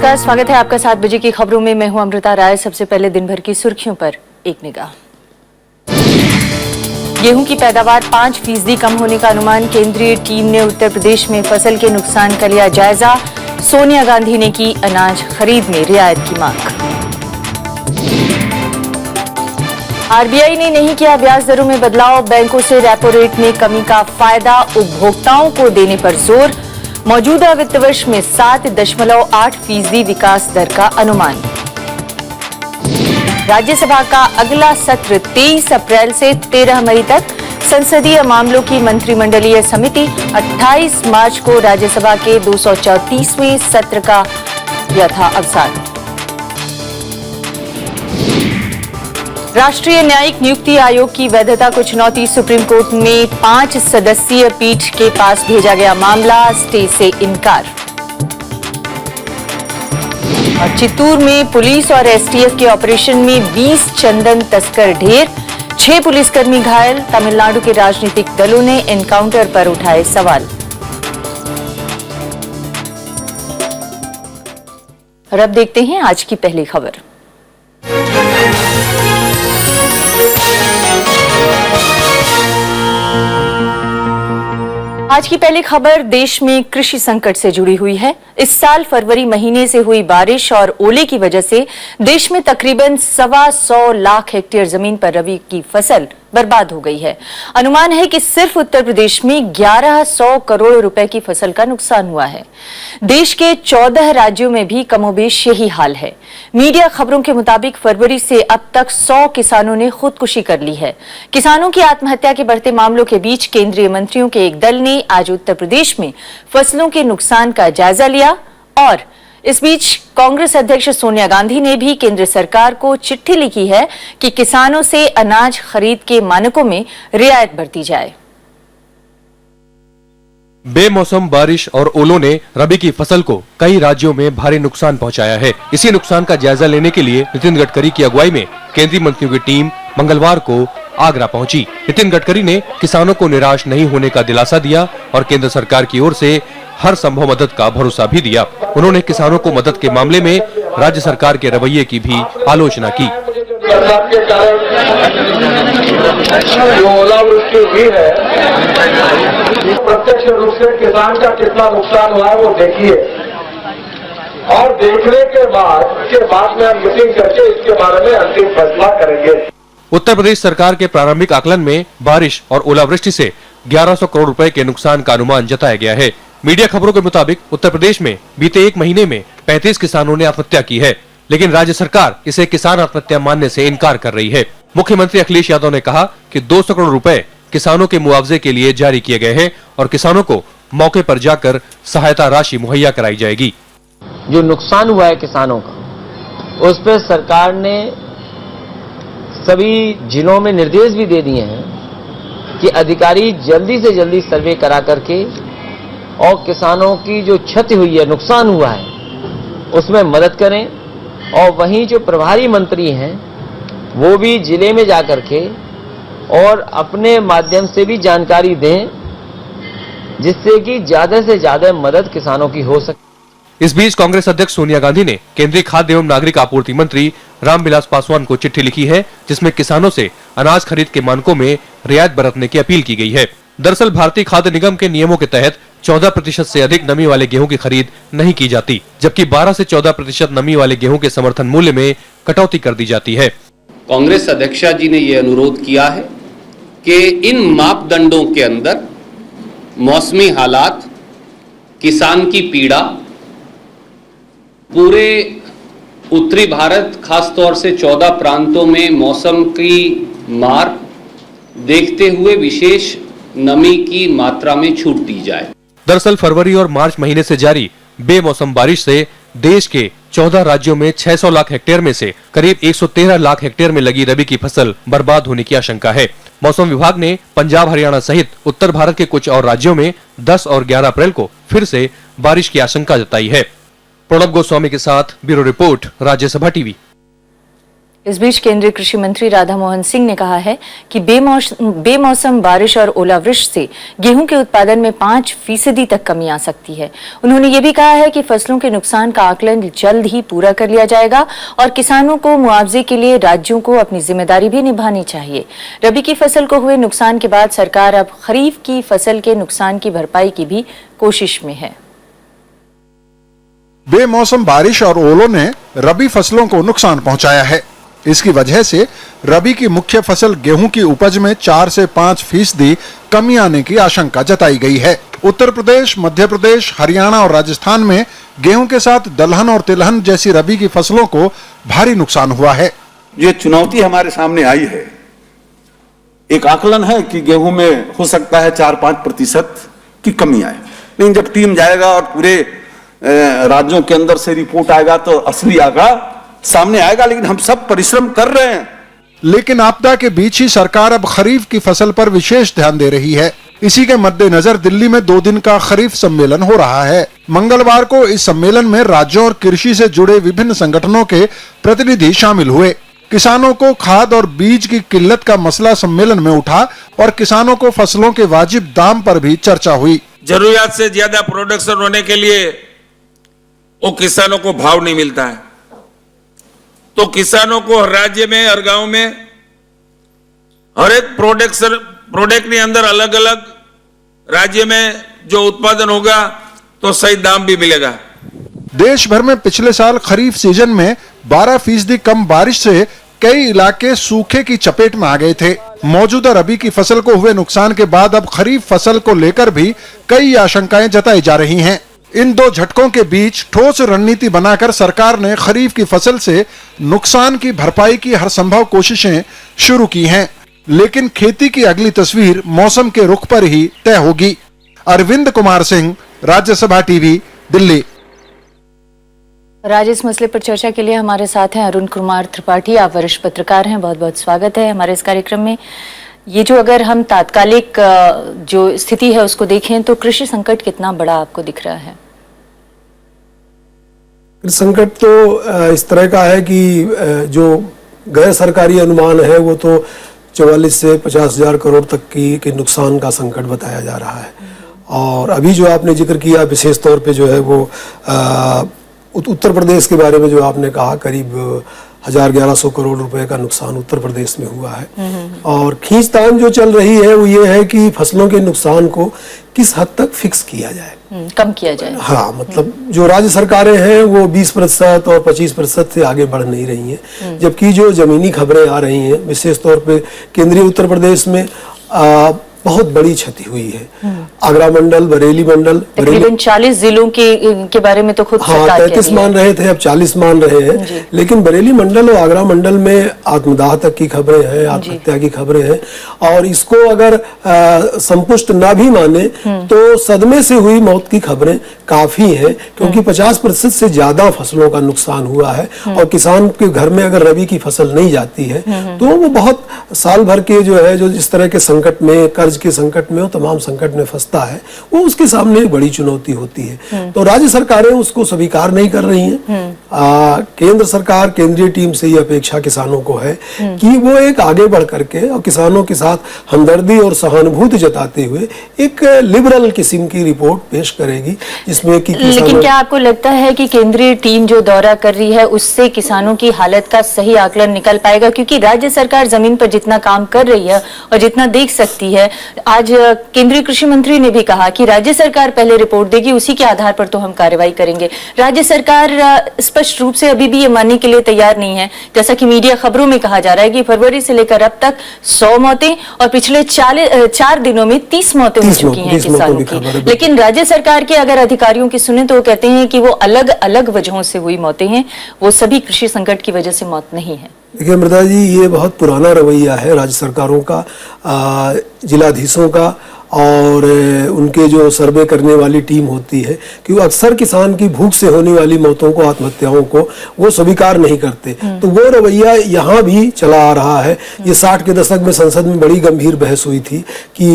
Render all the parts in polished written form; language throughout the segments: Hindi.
नमस्कार, स्वागत है आपका 7 बजे की खबरों में। मैं हूं अमृता राय। सबसे पहले दिन भर की सुर्खियों पर एक निगाह। गेहूं की पैदावार 5% कम होने का अनुमान। केंद्रीय टीम ने उत्तर प्रदेश में फसल के नुकसान का लिया जायजा। सोनिया गांधी ने की अनाज खरीद में रियायत की मांग। आरबीआई ने नहीं किया ब्याज दरों में बदलाव। बैंकों से रेपो रेट में कमी का फायदा उपभोक्ताओं को देने पर जोर। मौजूदा वित्त वर्ष में 7.8% विकास दर का अनुमान। राज्यसभा का अगला सत्र 23 अप्रैल से 13 मई तक। संसदीय मामलों की मंत्रिमंडलीय समिति 28 मार्च को राज्यसभा के 234वें सत्र का किया था अवसान। राष्ट्रीय न्यायिक नियुक्ति आयोग की वैधता को चुनौती। सुप्रीम कोर्ट में 5 सदस्यीय पीठ के पास भेजा गया मामला, स्टे से इनकार। और चित्तूर में पुलिस और एसटीएफ के ऑपरेशन में 20 चंदन तस्कर ढेर। 6 पुलिसकर्मी घायल। तमिलनाडु के राजनीतिक दलों ने एनकाउंटर पर उठाए सवाल। और अब देखते हैं आज की पहली खबर। आज की पहली खबर देश में कृषि संकट से जुड़ी हुई है। इस साल फरवरी महीने से हुई बारिश और ओले की वजह से देश में तकरीबन 125 लाख हेक्टेयर जमीन पर रबी की फसल बर्बाद हो गई है। अनुमान है कि सिर्फ उत्तर प्रदेश में 1100 करोड़ रुपए की फसल का नुकसान हुआ है। देश के 14 राज्यों में भी कमोबेश यही हाल है। मीडिया खबरों के मुताबिक फरवरी से अब तक 100 किसानों ने खुदकुशी कर ली है। किसानों की आत्महत्या के बढ़ते मामलों के बीच केंद्रीय मंत्रियों के एक दल ने आज उत्तर प्रदेश में फसलों के नुकसान का जायजा लिया। और इस बीच कांग्रेस अध्यक्ष सोनिया गांधी ने भी केंद्र सरकार को चिट्ठी लिखी है कि किसानों से अनाज खरीद के मानकों में रियायत बरती जाए। बेमौसम बारिश और ओलों ने रबी की फसल को कई राज्यों में भारी नुकसान पहुंचाया है। इसी नुकसान का जायजा लेने के लिए नितिन गडकरी की अगुवाई में केंद्रीय मंत्रियों की टीम मंगलवार को आगरा पहुंची। नितिन गडकरी ने किसानों को निराश नहीं होने का दिलासा दिया और केंद्र सरकार की ओर से हर संभव मदद का भरोसा भी दिया। उन्होंने किसानों को मदद के मामले में राज्य सरकार के रवैये की भी आलोचना की। के कारण जो ओलावृष्टि हुई है, प्रत्यक्ष रूप से किसान का कितना नुकसान हुआ है वो देखिए, और देखने के बाद में हम मीटिंग करके इसके बारे में अंतिम फैसला करेंगे। उत्तर प्रदेश सरकार के प्रारंभिक आकलन में बारिश और ओलावृष्टि से 1100 करोड़ रुपए के नुकसान का अनुमान जताया गया है। मीडिया खबरों के मुताबिक उत्तर प्रदेश में बीते एक महीने में 35 किसानों ने आत्महत्या की है, लेकिन राज्य सरकार इसे किसान आत्महत्या मानने से इनकार कर रही है। मुख्यमंत्री अखिलेश यादव ने कहा कि 200 करोड़ रुपए किसानों के मुआवजे के लिए जारी किए गए हैं और किसानों को मौके पर जाकर सहायता राशि मुहैया कराई जाएगी। जो नुकसान हुआ है किसानों का, उस पर सरकार ने सभी जिलों में निर्देश भी दे दिए हैं कि अधिकारी जल्दी से जल्दी सर्वे करा करके और किसानों की जो क्षति हुई है, नुकसान हुआ है, उसमें मदद करें। और वहीं जो प्रभारी मंत्री हैं वो भी जिले में जाकर के और अपने माध्यम से भी जानकारी दें, जिससे कि ज्यादा से ज्यादा मदद किसानों की हो सके। इस बीच कांग्रेस अध्यक्ष सोनिया गांधी ने केंद्रीय खाद्य एवं नागरिक आपूर्ति मंत्री रामविलास पासवान को चिट्ठी लिखी है, जिसमें किसानों से अनाज खरीद के मानकों में रियायत बरतने की अपील की गई है। दरअसल भारतीय खाद्य निगम के नियमों के तहत 14% से अधिक नमी वाले गेहूं की खरीद नहीं की जाती, जबकि 12 से 14% नमी वाले गेहूं के समर्थन मूल्य में कटौती कर दी जाती है। कांग्रेस अध्यक्षा जी ने यह अनुरोध किया है कि इन मापदंडों के अंदर मौसमी हालात, किसान की पीड़ा, पूरे उत्तरी भारत खासतौर से 14 प्रांतों में मौसम की मार देखते हुए विशेष नमी की मात्रा में छूट दी जाए। दरअसल फरवरी और मार्च महीने से जारी बेमौसम बारिश से देश के 14 राज्यों में 600 लाख हेक्टेयर में से करीब 113 लाख हेक्टेयर में लगी रबी की फसल बर्बाद होने की आशंका है। मौसम विभाग ने पंजाब, हरियाणा सहित उत्तर भारत के कुछ और राज्यों में 10 और 11 अप्रैल को फिर से बारिश की आशंका जताई है। प्रणब गोस्वामी के साथ ब्यूरो रिपोर्ट, राज्यसभा टीवी। इस बीच केंद्रीय कृषि मंत्री राधा मोहन सिंह ने कहा है कि बेमौसम बारिश और ओलावृष्टि से गेहूं के उत्पादन में 5% तक कमी आ सकती है। उन्होंने ये भी कहा है कि फसलों के नुकसान का आकलन जल्द ही पूरा कर लिया जाएगा और किसानों को मुआवजे के लिए राज्यों को अपनी जिम्मेदारी भी निभानी चाहिए। रबी की फसल को हुए नुकसान के बाद सरकार अब खरीफ की फसल के नुकसान की भरपाई की भी कोशिश में है। बेमौसम बारिश और ओलों ने रबी फसलों को नुकसान पहुंचाया है। इसकी वजह से रबी की मुख्य फसल गेहूं की उपज में 4 से 5% कमी आने की आशंका जताई गई है। उत्तर प्रदेश, मध्य प्रदेश, हरियाणा और राजस्थान में गेहूं के साथ दलहन और तिलहन जैसी रबी की फसलों को भारी नुकसान हुआ है। ये चुनौती हमारे सामने आई है। एक आकलन है कि गेहूं में हो सकता है 4-5% की कमी आए, लेकिन जब टीम जाएगा और पूरे राज्यों के अंदर से रिपोर्ट आएगा तो असली आंकड़ा सामने आएगा। लेकिन हम सब परिश्रम कर रहे हैं। लेकिन आपदा के बीच ही सरकार अब खरीफ की फसल पर विशेष ध्यान दे रही है। इसी के मद्देनजर दिल्ली में 2 दिन का खरीफ सम्मेलन हो रहा है। मंगलवार को इस सम्मेलन में राज्यों और कृषि से जुड़े विभिन्न संगठनों के प्रतिनिधि शामिल हुए। किसानों को खाद और बीज की किल्लत का मसला सम्मेलन में उठा और किसानों को फसलों के वाजिब दाम पर भी चर्चा हुई। जरूरियात से ज्यादा प्रोडक्शन होने के लिए वो किसानों को भाव नहीं मिलता है, तो किसानों को हर राज्य में, हर गांव में, हर एक प्रोडक्ट के अंदर अलग अलग राज्य में जो उत्पादन होगा तो सही दाम भी मिलेगा। देश भर में पिछले साल खरीफ सीजन में 12% कम बारिश से कई इलाके सूखे की चपेट में आ गए थे। मौजूदा रबी की फसल को हुए नुकसान के बाद अब खरीफ फसल को लेकर भी कई आशंकाएं जताई जा रही हैं। इन 2 झटकों के बीच ठोस रणनीति बनाकर सरकार ने खरीफ की फसल से नुकसान की भरपाई की हर संभव कोशिशें शुरू की हैं, लेकिन खेती की अगली तस्वीर मौसम के रुख पर ही तय होगी। अरविंद कुमार सिंह, राज्यसभा टीवी, दिल्ली। आज इस मसले पर चर्चा के लिए हमारे साथ हैं अरुण कुमार त्रिपाठी। आप वरिष्ठ पत्रकार हैं, बहुत बहुत स्वागत है हमारे इस कार्यक्रम में। ये जो अगर हम तात्कालिक जो स्थिति है उसको देखें तो कृषि संकट कितना बड़ा आपको दिख रहा है? संकट तो इस तरह का है कि जो गैर सरकारी अनुमान है वो तो 44 से 50,000 करोड़ तक की नुकसान का संकट बताया जा रहा है। और अभी जो आपने जिक्र किया विशेष तौर पे जो है वो उत्तर प्रदेश के बारे में जो आपने कहा, करीब 1,100 करोड़ रुपए का नुकसान उत्तर प्रदेश में हुआ है। और खींचतान जो चल रही है वो ये है कि फसलों के नुकसान को किस हद तक फिक्स किया जाए, कम किया जाए। हाँ, मतलब जो राज्य सरकारें हैं वो 20% और 25% से आगे बढ़ नहीं रही हैं, जबकि जो जमीनी खबरें आ रही हैं विशेष तौर पे केंद्रीय उत्तर प्रदेश में बहुत बड़ी क्षति हुई है। आगरा मंडल, बरेली मंडल, तकरीबन 40 जिलों के बारे में तो खुद हाँ 33 मान रहे थे, अब 40 मान रहे हैं। लेकिन बरेली मंडल और आगरा मंडल में आत्मदाह तक की खबरें हैं, आत्महत्या की खबरें हैं। और इसको अगर संपुष्ट ना भी माने तो सदमे से हुई मौत की खबरें काफी हैं, क्योंकि 50% से ज्यादा फसलों का नुकसान हुआ है। और किसान के घर में अगर रबी की फसल नहीं जाती है तो वो बहुत साल भर के जो है जो इस तरह के संकट में, कर्ज के संकट में, तमाम संकट में फंसता है, वो उसके सामने एक बड़ी चुनौती होती है। तो राज्य सरकारें उसको स्वीकार नहीं कर रही हैं। केंद्र सरकार, केंद्रीय टीम से ये अपेक्षा किसानों को है कि वो एक आगे बढ़ करके और किसानों के साथ हमदर्दी और सहानुभूति जताते हुए एक लिबरल किस्म की रिपोर्ट पेश करेगी, जिसमें कि लेकिन क्या आपको लगता है कि केंद्रीय टीम जो दौरा कर रही है उससे किसानों की हालत का सही आकलन निकल पाएगा? क्योंकि राज्य सरकार जमीन पर जितना काम कर रही है और जितना देख सकती है, आज केंद्रीय कृषि मंत्री ने भी कहा कि राज्य सरकार पहले रिपोर्ट देगी, उसी के आधार पर तो हम कार्रवाई करेंगे। राज्य सरकार स्पष्ट रूप से अभी भी ये मानने के लिए तैयार नहीं है। जैसा कि मीडिया खबरों में कहा जा रहा है कि फरवरी से लेकर अब तक 100 मौतें और पिछले 4 दिनों में 30 मौतें हो चुकी हैं किसानों की। लेकिन राज्य सरकार के अगर अधिकारियों की सुने तो वो कहते हैं कि वो अलग अलग वजहों से हुई मौतें हैं, वो सभी कृषि संकट की वजह से मौत नहीं है। देखिए मृदा जी, ये बहुत पुराना रवैया है राज्य सरकारों का, जिलाधीशों का और उनके जो सर्वे करने वाली टीम होती है कि वो अक्सर किसान की भूख से होने वाली मौतों को, आत्महत्याओं को वो स्वीकार नहीं करते। तो वो रवैया यहाँ भी चला आ रहा है। ये 60 के दशक में संसद में बड़ी गंभीर बहस हुई थी कि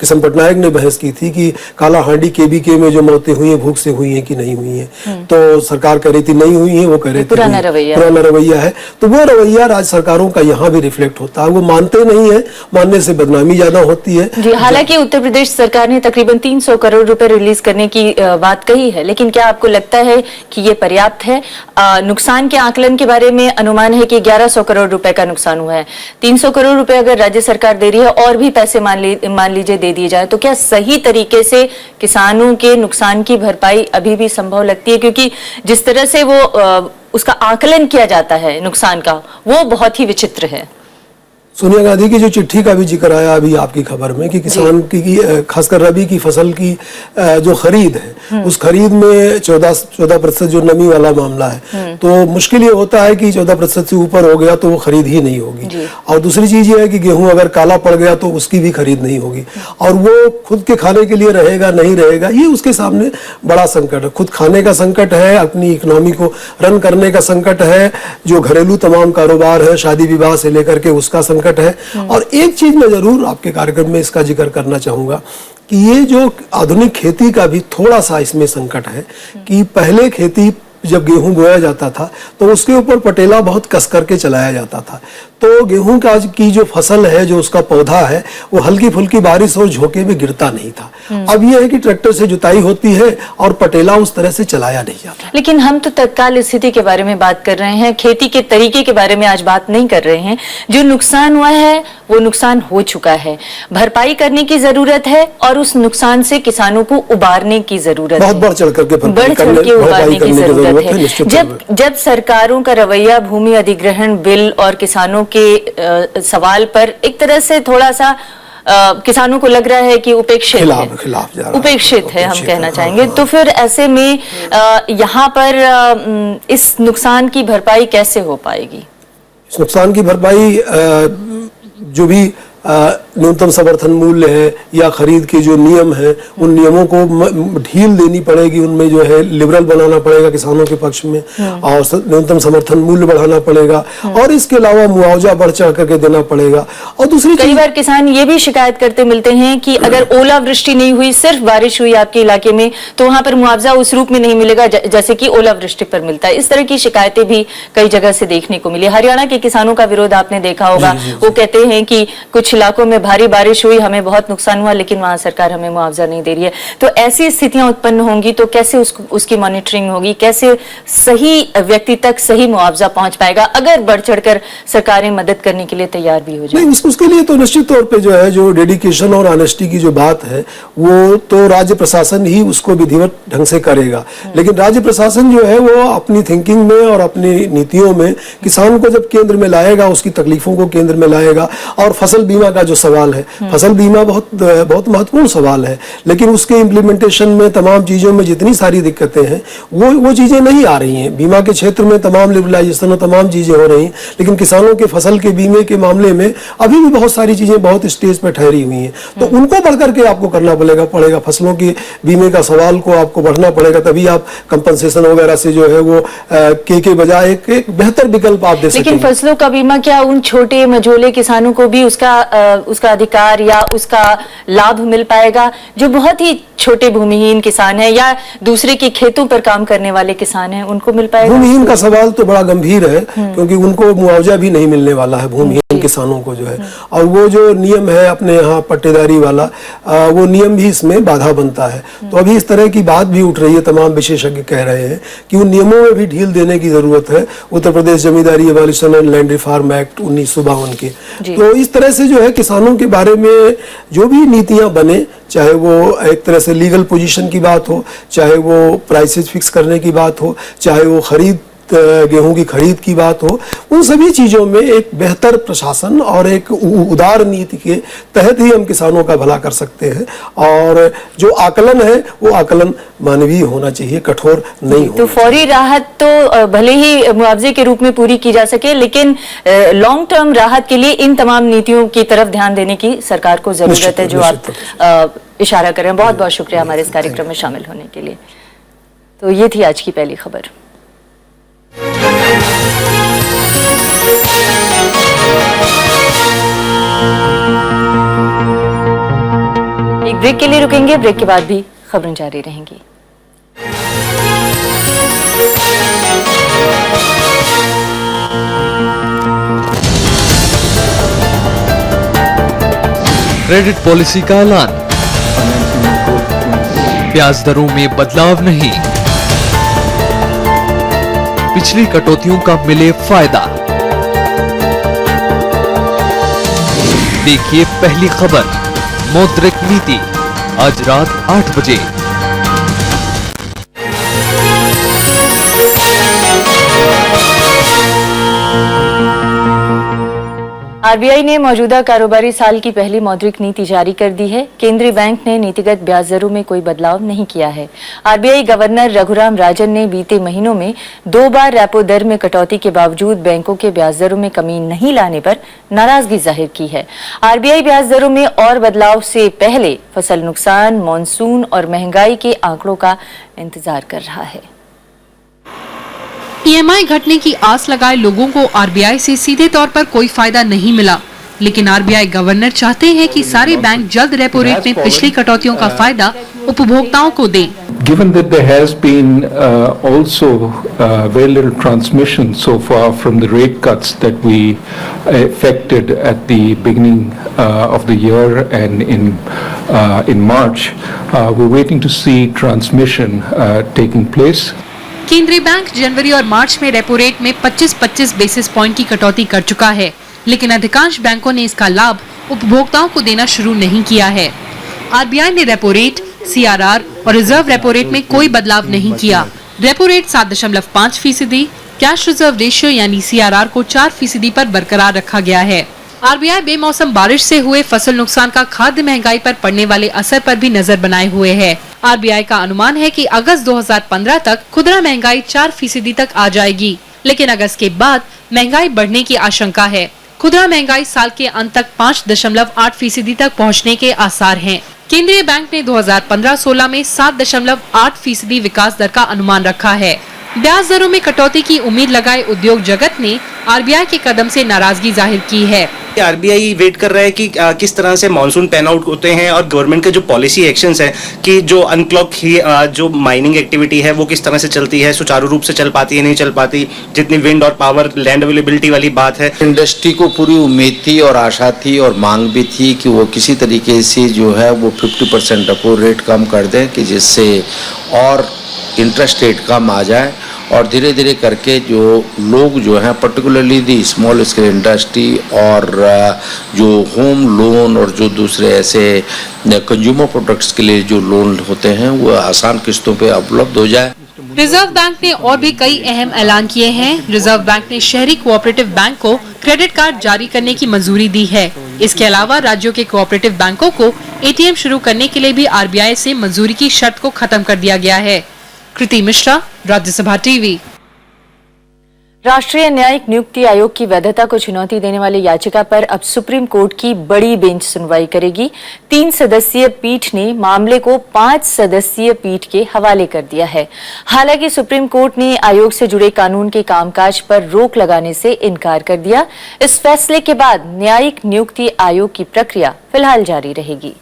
किशन पटनायक ने बहस की थी कि काला हांडी केबीके में जो मौतें हुई हैं भूख से हुई हैं कि नहीं हुई हैं। तो सरकार कह रही थी नहीं हुई है, वो कह रही थी पुराना रवैया है। तो वो रवैया राज्य सरकारों का यहाँ भी रिफ्लेक्ट होता है। वो मानते नहीं है, मानने से बदनामी ज्यादा होती है। जी, हालांकि उत्तर प्रदेश सरकार ने तकरीबन 300 करोड़ रुपए रिलीज करने की बात कही है, लेकिन क्या आपको लगता है कि ये पर्याप्त है? नुकसान के आकलन के बारे में अनुमान है कि 1100 करोड़ रुपए का नुकसान हुआ है। 300 करोड़ रुपए अगर राज्य सरकार दे रही है और भी पैसे मान लीजिए दे दिए जाए, तो क्या सही तरीके से किसानों के नुकसान की भरपाई अभी भी संभव लगती है? क्योंकि जिस तरह से वो उसका आकलन किया जाता है नुकसान का, वो बहुत ही विचित्र है। सोनिया गांधी की जो चिट्ठी का भी जिक्र आया अभी आपकी खबर में कि किसान की खासकर रबी की फसल की जो खरीद है उस खरीद में 14% जो नमी वाला मामला है, तो मुश्किल ये होता है कि 14% से ऊपर हो गया तो वो खरीद ही नहीं होगी। और दूसरी चीज ये है कि गेहूं अगर काला पड़ गया तो उसकी भी खरीद नहीं होगी और वो खुद के खाने के लिए रहेगा नहीं रहेगा, ये उसके सामने बड़ा संकट है। खुद खाने का संकट है, अपनी इकोनॉमी को रन करने का संकट है, जो घरेलू तमाम कारोबार है शादी विवाह से लेकर के उसका संकट है। और एक चीज मैं जरूर आपके कार्यक्रम में इसका जिक्र करना चाहूंगा कि ये जो आधुनिक खेती का भी थोड़ा सा इसमें संकट है कि पहले खेती जब गेहूं बोया जाता था तो उसके ऊपर पटेला बहुत कस करके चलाया जाता था। तो गेहूं की जो फसल है, जो उसका पौधा है, वो हल्की फुल्की बारिश और झोंके में गिरता नहीं था। अब ये है कि ट्रैक्टर से जुताई होती है और पटेला उस तरह से चलाया नहीं जाता। लेकिन हम तो तत्काल स्थिति के बारे में बात कर रहे हैं, खेती के तरीके के बारे में आज बात नहीं कर रहे हैं। जो नुकसान हुआ है वो नुकसान हो चुका है, भरपाई करने की जरूरत है और उस नुकसान से किसानों को उबारने की जरूरत है, बहुत बढ़ चढ़ करके उबारने की जरूरत है। जब सरकारों का रवैया भूमि अधिग्रहण बिल और किसानों के सवाल पर एक तरह से थोड़ा सा किसानों को लग रहा है कि उपेक्षित है, हम कहना चाहेंगे, तो फिर ऐसे में यहाँ पर इस नुकसान की भरपाई कैसे हो पाएगी? इस नुकसान की भरपाई जो भी न्यूनतम समर्थन मूल्य है या खरीद के जो नियम है उन नियमों को ढील देनी पड़ेगी, उनमें जो है लिबरल बनाना पड़ेगा किसानों के पक्ष में और न्यूनतम समर्थन मूल्य बढ़ाना पड़ेगा और इसके अलावा मुआवजा बढ़ चढ़ करके देना पड़ेगा। और दूसरी कई बार किसान ये भी शिकायत करते मिलते हैं कि अगर ओलावृष्टि नहीं हुई, सिर्फ बारिश हुई आपके इलाके में, तो वहां पर मुआवजा उस रूप में नहीं मिलेगा जैसे कि ओलावृष्टि पर मिलता है। इस तरह की शिकायतें भी कई जगह से देखने को मिली। हरियाणा के किसानों का विरोध आपने देखा होगा, वो कहते हैं कि कुछ इलाकों में भारी बारिश हुई, हमें बहुत नुकसान हुआ, लेकिन वहां सरकार हमें मुआवजा नहीं दे रही है। तो ऐसी स्थितियां उत्पन्न होंगी तो कैसे उसकी मॉनिटरिंग होगी, कैसे सही व्यक्ति तक सही मुआवजा पहुंच पाएगा अगर बढ़ चढ़कर सरकारें मदद करने के लिए तैयार भी हो जाए? नहीं, उसके लिए तो निश्चित तौर पे जो है जो डेडिकेशन और ऑनेस्टी की जो बात है वो तो राज्य प्रशासन ही उसको विधिवत ढंग से करेगा। लेकिन राज्य प्रशासन जो है वो अपनी थिंकिंग में और अपनी नीतियों में किसान को जब केंद्र में लाएगा, उसकी तकलीफों को केंद्र में लाएगा। और फसल बीमा का जो सवाल है, फसल बीमा बहुत महत्वपूर्ण सवाल है, लेकिन उसके इम्प्लीमेंटेशन में तमाम चीजों में जितनी सारी दिक्कतें हैं वो चीजें नहीं आ रही हैं। बीमा के क्षेत्र में तमाम लिबरलाइजेशन और तमाम चीजें हो रही हैं, लेकिन किसानों के फसल के बीमे के मामले में अभी भी बहुत सारी चीजें बहुत स्टेज पर ठहरी हुई हैं। तो उनको बढ़ करके आपको करना पड़ेगा फसलों के बीमे का सवाल को आपको बढ़ना पड़ेगा, तभी आप कंपनसेशन वगैरह से जो है वो के बजाय एक बेहतर विकल्प आप दे सकेंगे। लेकिन फसलों का बीमा क्या उन छोटे मझोले किसानों को भी उसका अधिकार या उसका लाभ मिल पाएगा जो बहुत ही छोटे भूमिहीन किसान हैं या दूसरे के खेतों पर काम करने वाले किसान हैं, उनको मिल पाएगा? भूमिहीन का सवाल तो बड़ा गंभीर है क्योंकि उनको मुआवजा भी नहीं मिलने वाला है भूमिहीन किसानों को जो है। और वो जो नियम है अपने यहाँ पट्टेदारी वाला, वो नियम भी इसमें बाधा बनता है। तो अभी इस तरह की बात भी उठ रही है, तमाम विशेषज्ञ कह रहे हैं कि उन नियमों में भी ढील देने की जरूरत है। Uttar Pradesh zamindari abolition and land reform act 1952 के। तो इस तरह से जो है किसानों के बारे में जो भी नीतियां बने, चाहे वो एक तरह से लीगल पोजीशन की बात हो, चाहे वो प्राइसेस फिक्स करने की बात हो, चाहे वो खरीद गेहूं की खरीद की बात हो, उन सभी चीजों में एक बेहतर प्रशासन और एक उदार नीति के तहत ही हम किसानों का भला कर सकते हैं। और जो आकलन है वो आकलन मानवीय होना चाहिए, कठोर नहीं तो फौरी राहत तो भले ही मुआवजे के रूप में पूरी की जा सके, लेकिन लॉन्ग टर्म राहत के लिए इन तमाम नीतियों की तरफ ध्यान देने की सरकार को जरूरत है, जो आप इशारा कर रहे हैं। बहुत बहुत शुक्रिया हमारे इस कार्यक्रम में शामिल होने के लिए। तो ये थी आज की पहली खबर। एक ब्रेक के लिए रुकेंगे, ब्रेक के बाद भी खबरें जारी रहेंगी। क्रेडिट पॉलिसी का ऐलान, ब्याज दरों में बदलाव नहीं, पिछली कटौतियों का मिले फायदा। देखिए पहली खबर, मौद्रिक नीति, आज रात 8 बजे। आरबीआई ने मौजूदा कारोबारी साल की पहली मौद्रिक नीति जारी कर दी है। केंद्रीय बैंक ने नीतिगत ब्याज दरों में कोई बदलाव नहीं किया है। आरबीआई गवर्नर रघुराम राजन ने बीते महीनों में 2 बार रेपो दर में कटौती के बावजूद बैंकों के ब्याज दरों में कमी नहीं लाने पर नाराजगी जाहिर की है। आरबीआई ब्याज दरों में और बदलाव से पहले फसल नुकसान, मानसून और महंगाई के आंकड़ों का इंतजार कर रहा है। पीएमआई घटने की आस लगाए लोगों को आरबीआई से सीधे तौर पर कोई फायदा नहीं मिला, लेकिन आरबीआई गवर्नर चाहते हैं कि सारे बैंक जल्द रेपो रेट में पिछली कटौतियों का फायदा उपभोक्ताओं को दें। Given that there has been also very little transmission so far from the rate cuts that we effected at the beginning of the year and in March, we're waiting to see transmission taking place. केंद्रीय बैंक जनवरी और मार्च में रेपो रेट में 25-25 बेसिस पॉइंट की कटौती कर चुका है, लेकिन अधिकांश बैंकों ने इसका लाभ उपभोक्ताओं को देना शुरू नहीं किया है। आरबीआई ने रेपो रेट, सीआरआर और रिजर्व रेपो रेट में कोई बदलाव नहीं किया। Repo rate 7.5%, cash reserve ratio यानी सीआरआर को 4% पर बरकरार रखा गया है। आरबीआई बेमौसम बारिश से हुए फसल नुकसान का खाद्य महंगाई पर पड़ने वाले असर पर भी नजर बनाए हुए है। आरबीआई का अनुमान है कि अगस्त 2015 तक खुदरा महंगाई 4% तक आ जाएगी, लेकिन अगस्त के बाद महंगाई बढ़ने की आशंका है। खुदरा महंगाई साल के अंत तक 5.8% तक पहुंचने के आसार हैं। केंद्रीय बैंक ने 2015-16 में 7.8% विकास दर का अनुमान रखा है। ब्याज दरों में कटौती की उम्मीद लगाए उद्योग जगत ने आरबीआई के कदम से नाराजगी जाहिर की है। आरबीआई वेट कर रहा है कि किस तरह से मॉनसून पैन आउट होते हैं और गवर्नमेंट के जो पॉलिसी एक्शंस हैं कि जो अनक्लॉक ही जो माइनिंग एक्टिविटी है वो किस तरह से चलती है, सुचारू रूप से चल पाती है, नहीं चल पाती, जितनी विंड और पावर लैंड अवेलेबिलिटी वाली बात है। इंडस्ट्री को पूरी उम्मीद थी और आशा थी और मांग भी थी कि वो किसी तरीके से जो है वो 50% रेपो रेट कम कर दें कि जिससे और इंटरेस्ट रेट कम आ जाए और धीरे धीरे करके जो लोग जो हैं particularly the small scale industry और जो होम लोन और जो दूसरे ऐसे कंज्यूमर प्रोडक्ट्स के लिए जो लोन होते हैं वो आसान किस्तों पे उपलब्ध हो जाए। रिजर्व बैंक ने और भी कई अहम ऐलान किए हैं। रिजर्व बैंक ने शहरी कोऑपरेटिव बैंक को क्रेडिट कार्ड जारी करने की मंजूरी दी है। इसके अलावा राज्यों के कोऑपरेटिव बैंकों को एटीएम शुरू करने के लिए भी आरबीआई से मंजूरी की शर्त को खत्म कर दिया गया है। कृति मिश्रा, राज्यसभा टीवी। राष्ट्रीय न्यायिक नियुक्ति आयोग की वैधता को चुनौती देने वाली याचिका पर अब सुप्रीम कोर्ट की बड़ी बेंच सुनवाई करेगी। 3 सदस्यीय पीठ ने मामले को 5 सदस्यीय पीठ के हवाले कर दिया है। हालांकि सुप्रीम कोर्ट ने आयोग से जुड़े कानून के कामकाज पर रोक लगाने से इनकार कर दिया। इस फैसले के बाद न्यायिक नियुक्ति आयोग की प्रक्रिया फिलहाल जारी रहेगी।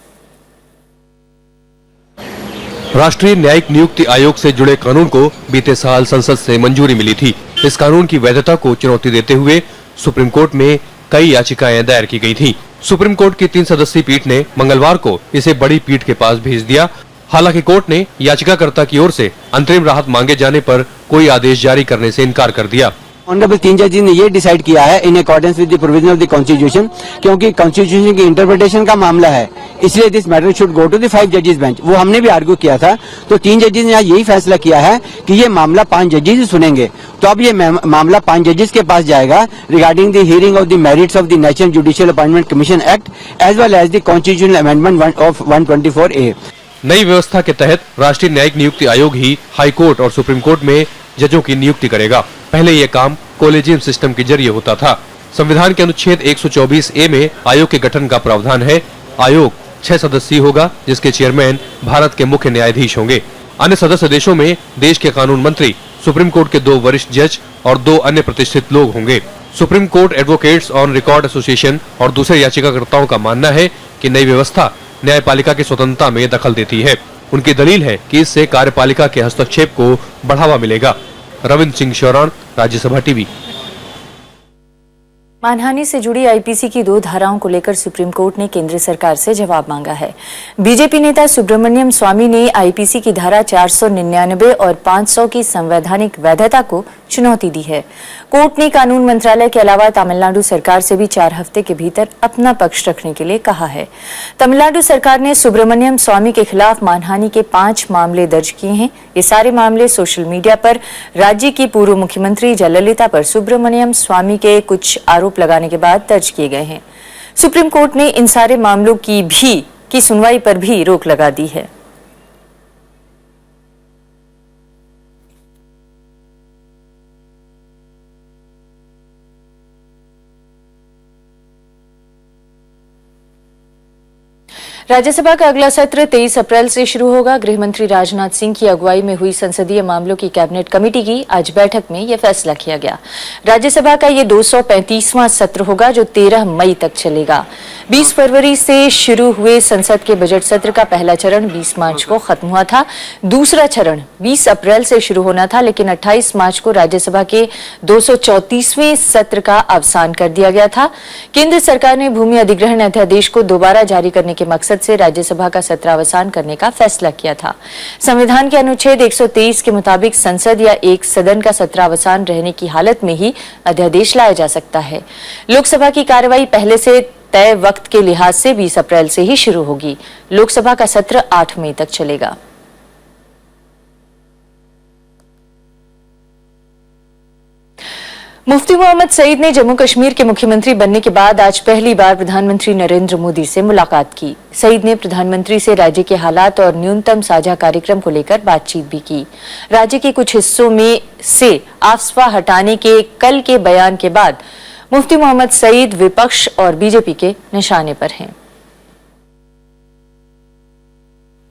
राष्ट्रीय न्यायिक नियुक्ति आयोग से जुड़े कानून को बीते साल संसद से मंजूरी मिली थी। इस कानून की वैधता को चुनौती देते हुए सुप्रीम कोर्ट में कई याचिकाएं दायर की गई थीं। सुप्रीम कोर्ट की 3 सदस्यीय पीठ ने मंगलवार को इसे बड़ी पीठ के पास भेज दिया। हालांकि कोर्ट ने याचिकाकर्ता की ओर से अंतरिम राहत मांगे जाने पर कोई आदेश जारी करने से इनकार कर दिया। ऑनरेबल 3 जजेस ने ये डिसाइड किया है in accordance with the provision of the constitution, क्योंकि कॉन्स्टिट्यूशन की इंटरप्रिटेशन का मामला है, इसलिए this matter should go to the 5 जजेस बेंच। वो हमने भी आर्ग्यू किया था, तो 3 जजेस ने यही फैसला किया है कि ये मामला 5 जजेस ही सुनेंगे। तो अब ये मामला 5 जजेस के पास जाएगा regarding the hearing of the merits of the national judicial appointment commission act as well as the constitutional amendment of 124A। नई व्यवस्था के तहत राष्ट्रीय न्यायिक नियुक्ति आयोग ही हाई कोर्ट और सुप्रीम कोर्ट में जजों की नियुक्ति करेगा। पहले यह काम कॉलेजियम सिस्टम के जरिए होता था। संविधान के अनुच्छेद 124A में आयोग के गठन का प्रावधान है। आयोग 6 सदस्यीय होगा, जिसके चेयरमैन भारत के मुख्य न्यायाधीश होंगे। अन्य सदस्य देशों में देश के कानून मंत्री, सुप्रीम कोर्ट के 2 वरिष्ठ जज और 2 अन्य प्रतिष्ठित लोग होंगे। Supreme court advocates on record association और दूसरे याचिकाकर्ताओं का मानना है कि नई व्यवस्था न्यायपालिका की स्वतंत्रता में दखल देती है। उनकी दलील है कि इससे कार्यपालिका के हस्तक्षेप को बढ़ावा मिलेगा। रविंद्र सिंह शौरान, राज्यसभा टीवी। मानहानि से जुड़ी आईपीसी की 2 धाराओं को लेकर सुप्रीम कोर्ट ने केंद्र सरकार से जवाब मांगा है। बीजेपी नेता सुब्रमण्यम स्वामी ने आईपीसी की धारा 499 और 500 की संवैधानिक वैधता को चुनौती दी है। कोर्ट ने कानून मंत्रालय के अलावा तमिलनाडु सरकार से भी 4 हफ्ते के भीतर अपना पक्ष रखने के लिए कहा है। तमिलनाडु सरकार ने सुब्रमण्यम स्वामी के खिलाफ मानहानि के 5 मामले दर्ज किए हैं। ये सारे मामले सोशल मीडिया पर राज्य की पूर्व मुख्यमंत्री जयललिता पर सुब्रमण्यम स्वामी के कुछ आरोप लगाने के बाद दर्ज किए गए हैं। सुप्रीम कोर्ट ने इन सारे मामलों की सुनवाई पर भी रोक लगा दी है। राज्यसभा का अगला सत्र 23 अप्रैल से शुरू होगा। गृह मंत्री राजनाथ सिंह की अगुवाई में हुई संसदीय मामलों की कैबिनेट कमेटी की आज बैठक में यह फैसला किया गया। राज्यसभा का ये 235वां सत्र होगा जो 13 मई तक चलेगा। 20 फरवरी से शुरू हुए संसद के बजट सत्र का पहला चरण 20 मार्च को खत्म हुआ था। दूसरा चरण 20 अप्रैल से शुरू होना था, लेकिन 28 मार्च को राज्यसभा के 234वें सत्र का अवसान कर दिया गया था। केंद्र सरकार ने भूमि अधिग्रहण अध्यादेश को दोबारा जारी करने के मकसद से राज्यसभा का सत्रावसान करने का फैसला किया था। संविधान के अनुच्छेद 123 के मुताबिक संसद या एक सदन का सत्रावसान रहने की हालत में ही अध्यादेश लाया जा सकता है। लोकसभा की कार्रवाई पहले से तय वक्त के लिहाज से 20 अप्रैल से ही शुरू होगी। लोकसभा का सत्र 8 मई तक चलेगा। मुफ्ती मोहम्मद सईद ने जम्मू कश्मीर के मुख्यमंत्री बनने के बाद आज पहली बार प्रधानमंत्री नरेंद्र मोदी से मुलाकात की। सईद ने प्रधानमंत्री से राज्य के हालात और न्यूनतम साझा कार्यक्रम को लेकर बातचीत भी की। राज्य के कुछ हिस्सों में से आफ्स्पा हटाने के कल के बयान के बाद मुफ्ती मोहम्मद सईद विपक्ष और बीजेपी के निशाने पर हैं।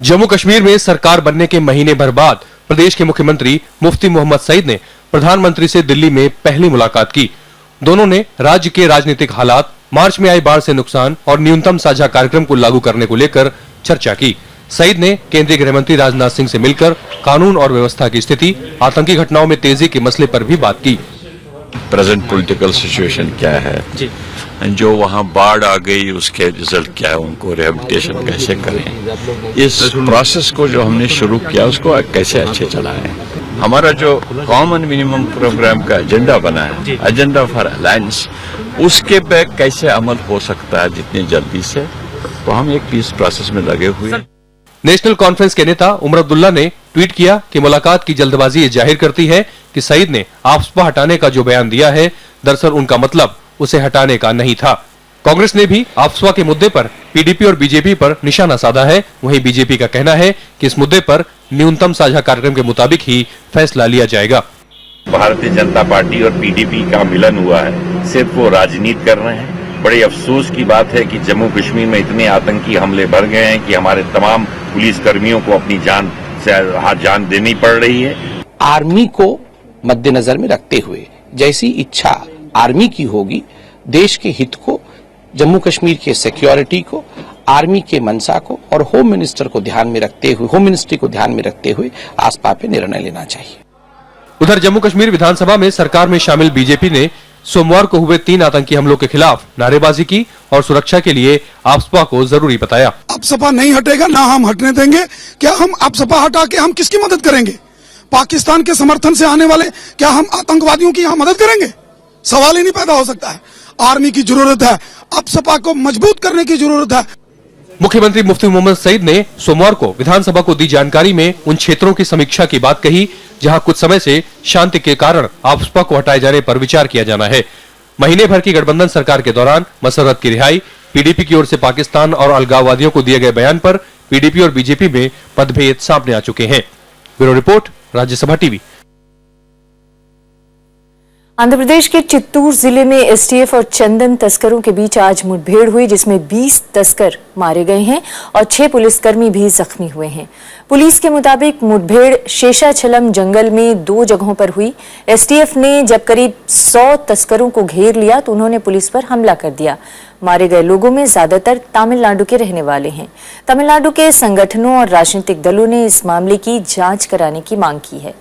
जम्मू कश्मीर में सरकार बनने के महीने भर बाद प्रदेश के मुख्यमंत्री मुफ्ती मोहम्मद सईद ने प्रधानमंत्री से दिल्ली में पहली मुलाकात की। दोनों ने राज्य के राजनीतिक हालात, मार्च में आई बाढ़ से नुकसान और न्यूनतम साझा कार्यक्रम को लागू करने को लेकर चर्चा की। सईद ने केंद्रीय गृह मंत्री राजनाथ सिंह से मिलकर कानून और व्यवस्था की स्थिति, आतंकी घटनाओं में तेजी के मसले पर भी बात की। प्रेजेंट पॉलिटिकल सिचुएशन क्या है जी? जो वहाँ बाढ़ आ गई उसके रिजल्ट क्या है, उनको रिहेबिलिटेशन कैसे करें, इस प्रोसेस को जो हमने शुरू किया उसको कैसे अच्छे चलाएं। हमारा जो कॉमन मिनिमम प्रोग्राम का एजेंडा बना है, एजेंडा फॉर अलायंस, उसके पे कैसे अमल हो सकता है जितनी जल्दी से, तो हम एक पीस प्रोसेस में लगे हुए। नेशनल कॉन्फ्रेंस के नेता उमर अब्दुल्ला ने ट्वीट किया कि मुलाकात की जल्दबाजी ये जाहिर करती है कि सईद ने आफ्स्पा हटाने का जो बयान दिया है, दरअसल उनका मतलब उसे हटाने का नहीं था। कांग्रेस ने भी आफ्स्पा के मुद्दे पर पीडीपी और बीजेपी पर निशाना साधा है। वहीं बीजेपी का कहना है कि इस मुद्दे पर न्यूनतम साझा कार्यक्रम के मुताबिक ही फैसला लिया जाएगा। भारतीय जनता पार्टी और पीडीपी का मिलन हुआ है, सिर्फ वो राजनीति कर रहे हैं। बड़े अफसोस की बात है कि जम्मू कश्मीर में इतने आतंकी हमले बढ़ गए हैं कि हमारे तमाम पुलिस कर्मियों को अपनी जान से जान देनी पड़ रही है। आर्मी को मद्देनजर में रखते हुए जैसी इच्छा आर्मी की होगी, देश के हित को, जम्मू कश्मीर के सिक्योरिटी को, आर्मी के मंशा को और होम मिनिस्टर को ध्यान में रखते हुए, होम मिनिस्ट्री को ध्यान में रखते हुए आफ्स्पा पे निर्णय लेना चाहिए। उधर जम्मू कश्मीर विधानसभा में सरकार में शामिल बीजेपी ने सोमवार को हुए 3 आतंकी हमलों के खिलाफ नारेबाजी की और सुरक्षा के लिए आफ्स्पा को जरूरी बताया। आफ्स्पा नहीं हटेगा, ना हम हटने देंगे। क्या हम आफ्स्पा हटा के हम किसकी मदद करेंगे? पाकिस्तान के समर्थन से आने वाले, क्या हम आतंकवादियों की यहां मदद करेंगे? सवाल ही नहीं पैदा हो सकता है। आर्मी की जरूरत है, अब सपा को मजबूत करने की जरूरत है। मुख्यमंत्री मुफ्ती मोहम्मद सईद ने सोमवार को विधानसभा को दी जानकारी में उन क्षेत्रों की समीक्षा की बात कही जहां कुछ समय से शांति के कारण आपसपा को हटाए जाने पर विचार किया जाना है। महीने भर की गठबंधन सरकार के दौरान मसर्रत की रिहाई, पीडीपी की ओर से पाकिस्तान और अलगाववादियों को दिए गए बयान पर पीडीपी और बीजेपी में मतभेद सामने आ चुके हैं। Bureau report, Rajya Sabha TV. Andhra Pradesh के चित्तूर जिले में एसटीएफ और चंदन तस्करों के बीच आज मुठभेड़ हुई जिसमें 20 तस्कर मारे गए हैं और 6 पुलिसकर्मी भी जख्मी हुए हैं। पुलिस के मुताबिक मुठभेड़ शेषाचलम जंगल में 2 जगहों पर हुई। एसटीएफ ने जब करीब 100 तस्करों को घेर लिया तो उन्होंने पुलिस पर हमला कर दिया। मारे गए लोगों में ज्यादातर तमिलनाडु के रहने वाले हैं। तमिलनाडु के संगठनों और राजनीतिक दलों ने इस मामले की जांच कराने की मांग की है।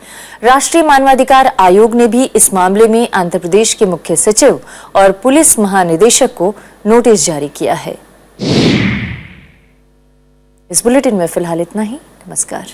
राष्ट्रीय मानवाधिकार आयोग ने भी इस मामले में आंध्र प्रदेश के मुख्य सचिव और पुलिस महानिदेशक को नोटिस जारी किया है। इस बुलेटिन में फिलहाल इतना ही। नमस्कार।